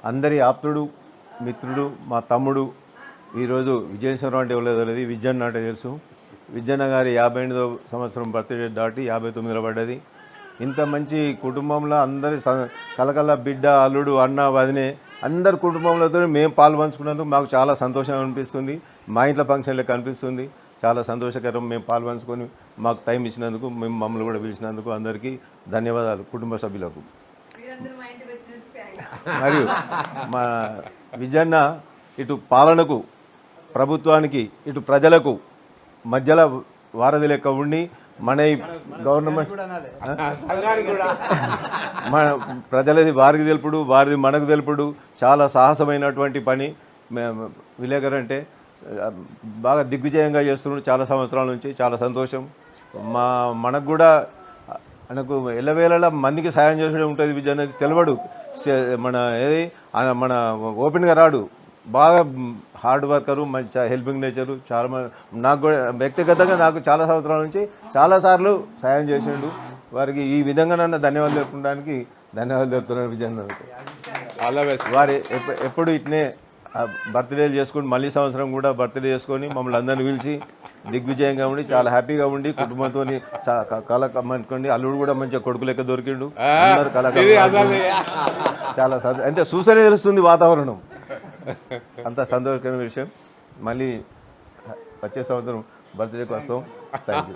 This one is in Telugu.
అందరి ఆప్తుడు మిత్రుడు మా తమ్ముడు ఈరోజు విజయేశ్వరం అంటే ఎవరో తెలియదు, విజయన్న అంటే తెలుసు. విజయన్న గారి 58వ సంవత్సరం బర్త్డే దాటి 59లో పడ్డది. ఇంత మంచి కుటుంబంలో అందరి కలకల బిడ్డ అల్లుడు అన్న వదినే అందరి కుటుంబంలోతో మేము పాలు పంచుకున్నందుకు మాకు చాలా సంతోషం అనిపిస్తుంది. మా ఇంట్లో ఫంక్షన్లకు అనిపిస్తుంది. చాలా సంతోషకరం. మేము పాలు పంచుకొని మాకు టైం ఇచ్చినందుకు, మేము మమ్మల్ని కూడా పిలిచినందుకు అందరికీ ధన్యవాదాలు కుటుంబ సభ్యులకు. మరియు మా విజయన్న ఇటు పాలనకు, ప్రభుత్వానికి, ఇటు ప్రజలకు మధ్యలో వారధి లెక్క ఉండి మన గవర్నమెంట్ మన ప్రజలది వారికి తెలుపుడు, వారిది మనకు తెలుపుడు చాలా సాహసమైనటువంటి పని. విలేకరు అంటే బాగా దిగ్విజయంగా చేస్తున్నాడు చాలా సంవత్సరాల నుంచి. చాలా సంతోషం. మనకు కూడా మనకు ఎల్లవేళలా మందికి సాయం చేసే ఉంటుంది. విజయ్ తెలియడు, మన ఓపెన్గా రాడు, బాగా హార్డ్ వర్కరు, మంచి హెల్పింగ్ నేచరు. చాలా నాకు కూడా వ్యక్తిగతంగా నాకు చాలా సంవత్సరాల నుంచి చాలాసార్లు సాయం చేసిండు. వారికి ఈ విధంగా నన్ను ధన్యవాదాలు చెప్పుకోవడానికి ధన్యవాదాలు చెప్తున్నాను విజయ్. వారి ఎప్పుడు ఇట్నే బర్త్డేలు చేసుకొని మళ్ళీ సంవత్సరం కూడా బర్త్డే చేసుకొని మమ్మల్ని అందరినీ పిలిచి దిగ్విజయంగా ఉండి చాలా హ్యాపీగా ఉండి కుటుంబంతో కలకమ్మనుకోండి. అల్లుడు కూడా మంచిగా కొడుకు లెక్క దొరికిండు. అందరు చాలా అంటే చూసనే తెలుస్తుంది వాతావరణం. అంత సంతోషకరమైన విషయం. మళ్ళీ వచ్చే సంవత్సరం బర్త్డేకి వస్తాం. Thank you.